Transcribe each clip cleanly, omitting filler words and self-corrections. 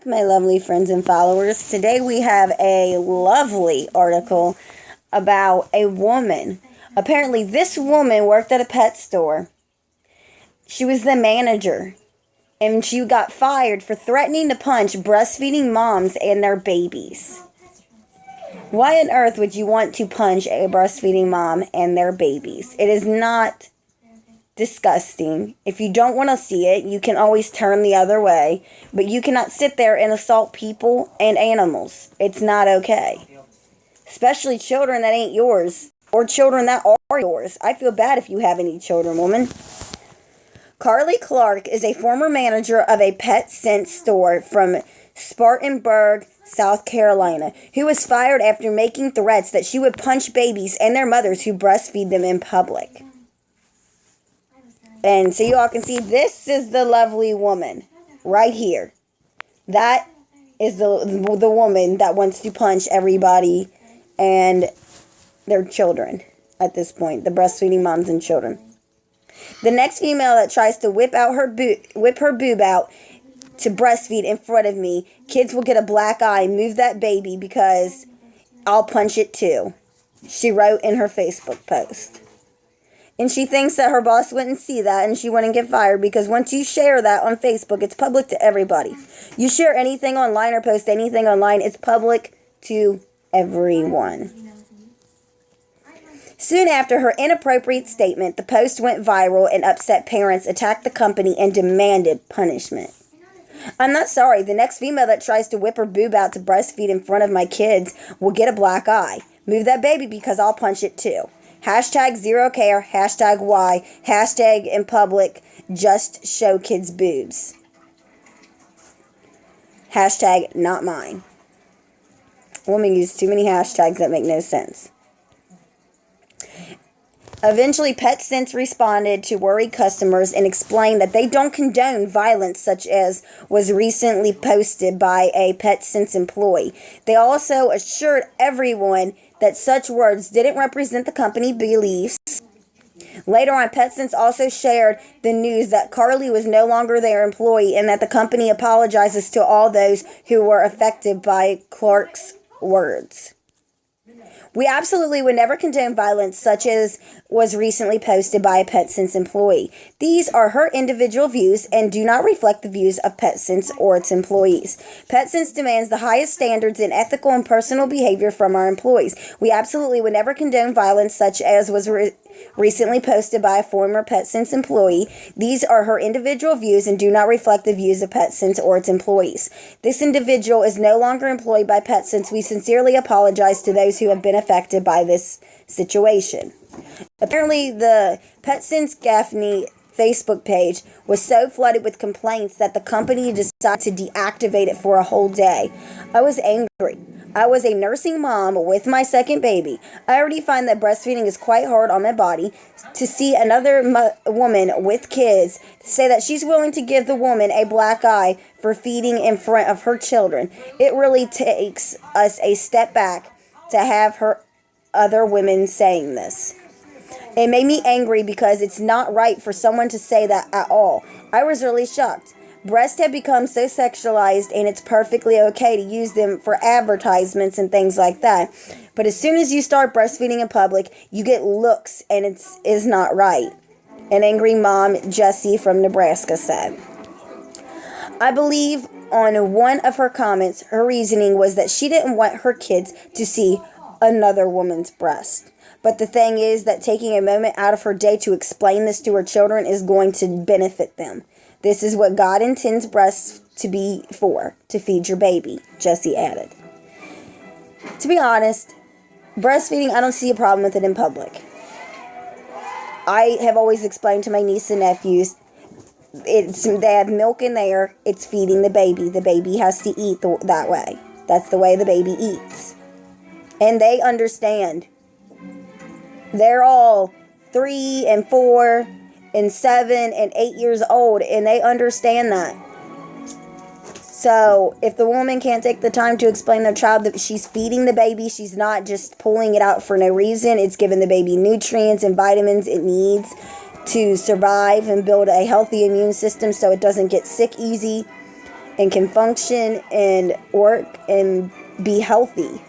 my lovely friends and followers. Today we have a lovely article about a woman. Apparently, this woman worked at a pet store. She was the manager, and she got fired for threatening to punch breastfeeding moms and their babies. Why on earth would you want to punch a breastfeeding mom and their babies? It is not disgusting. If you don't want to see it, you can always turn the other way, but you cannot sit there and assault people and animals. It's not okay. Especially children that ain't yours, or children that are yours. I feel bad if you have any children, woman. Carly Clark is a former manager of a pet scent store from Spartanburg, South Carolina, who was fired after making threats that she would punch babies and their mothers who breastfeed them in public. And so you all can see, this is the lovely woman right here. That is the woman that wants to punch everybody and their children at this point, the breastfeeding moms and children. The next female that tries to whip her boob out to breastfeed in front of me, kids will get a black eye. Move that baby because I'll punch it too, she wrote in her Facebook post. And she thinks that her boss wouldn't see that and she wouldn't get fired because once you share that on Facebook, it's public to everybody. You share anything online or post anything online, it's public to everyone. Soon after her inappropriate statement, the post went viral and upset parents, attacked the company, and demanded punishment. I'm not sorry. The next female that tries to whip her boob out to breastfeed in front of my kids will get a black eye. Move that baby because I'll punch it too. Hashtag zero care, hashtag why, hashtag in public, just show kids boobs. Hashtag not mine. Woman used too many hashtags that make no sense. Eventually, PetSense responded to worried customers and explained that they don't condone violence such as was recently posted by a PetSense employee. They also assured everyone that such words didn't represent the company beliefs. Later on, PetSense also shared the news that Carly was no longer their employee and that the company apologizes to all those who were affected by Clark's words. We absolutely would never condone violence such as was recently posted by a PetSense employee. These are her individual views and do not reflect the views of PetSense or its employees. PetSense demands the highest standards in ethical and personal behavior from our employees. We absolutely would never condone violence such as was recently posted by a former PetSense employee. These are her individual views and do not reflect the views of PetSense or its employees. This individual is no longer employed by PetSense. We sincerely apologize to those who have been affected by this situation. Apparently, the PetSense Gaffney Facebook page was so flooded with complaints that the company decided to deactivate it for a whole day. I was angry. I was a nursing mom with my second baby. I already find that breastfeeding is quite hard on my body. To see another woman with kids say that she's willing to give the woman a black eye for feeding in front of her children, it really takes us a step back to have her other women saying this. It made me angry because it's not right for someone to say that at all. I was really shocked. Breasts have become so sexualized and it's perfectly okay to use them for advertisements and things like that. But as soon as you start breastfeeding in public, you get looks and it is not right. An angry mom, Jessie from Nebraska, said. I believe on one of her comments, her reasoning was that she didn't want her kids to see another woman's breast. But the thing is that taking a moment out of her day to explain this to her children is going to benefit them. This is what God intends breasts to be for, to feed your baby, Jessie added. To be honest, breastfeeding, I don't see a problem with it in public. I have always explained to my niece and nephews, they have milk in there, it's feeding the baby. The baby has to eat that way. That's the way the baby eats. And they understand. They're all 3 and 4 and 7 and 8 years old, and they understand that. So if the woman can't take the time to explain to their child that she's feeding the baby, she's not just pulling it out for no reason. It's giving the baby nutrients and vitamins it needs to survive and build a healthy immune system so it doesn't get sick easy. and can function and work and be healthy,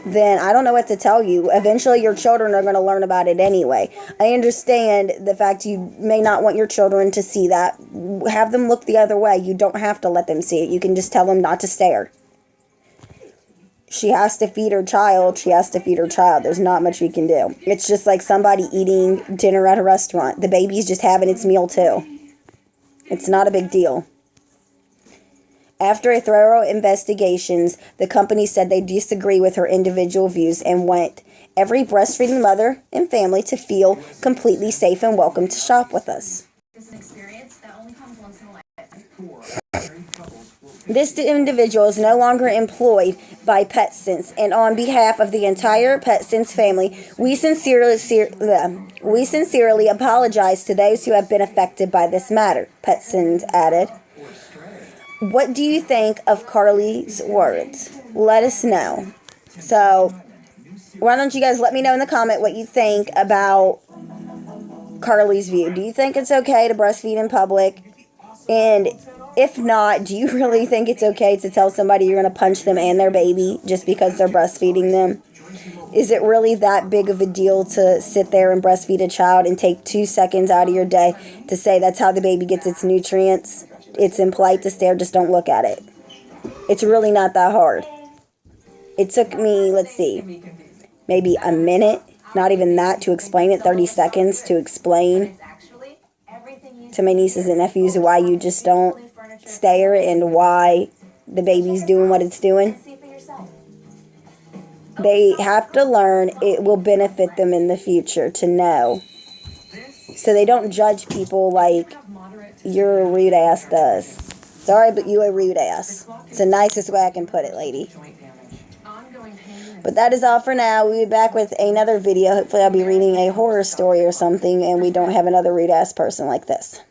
then I don't know what to tell you. Eventually your children are going to learn about it anyway. I understand the fact you may not want your children to see that. Have them look the other way. You don't have to let them see it. You can just tell them not to stare. She has to feed her child. She has to feed her child. There's not much we can do. It's just like somebody eating dinner at a restaurant. The baby's just having its meal too. It's not a big deal. After a thorough investigations, the company said they disagree with her individual views and want every breastfeeding mother and family to feel completely safe and welcome to shop with us. This individual is no longer employed by PetSense, and on behalf of the entire PetSense family, we sincerely apologize to those who have been affected by this matter, PetSense added. What do you think of Carly's words? Let us know. So, why don't you guys let me know in the comment what you think about Carly's view. Do you think it's okay to breastfeed in public? And if not, do you really think it's okay to tell somebody you're going to punch them and their baby just because they're breastfeeding them? Is it really that big of a deal to sit there and breastfeed a child and take 2 seconds out of your day to say that's how the baby gets its nutrients? It's impolite to stare, just don't look at it. It's really not that hard. It took me, let's see, maybe a minute, not even that, to explain it, 30 seconds to explain to my nieces and nephews why you just don't stare and why the baby's doing what it's doing. They have to learn. It will benefit them in the future to know. So they don't judge people like your rude ass does. Sorry, but you a rude ass. It's the nicest way I can put it, lady. But that is all for now. We'll be back with another video. Hopefully I'll be reading a horror story or something and we don't have another rude ass person like this.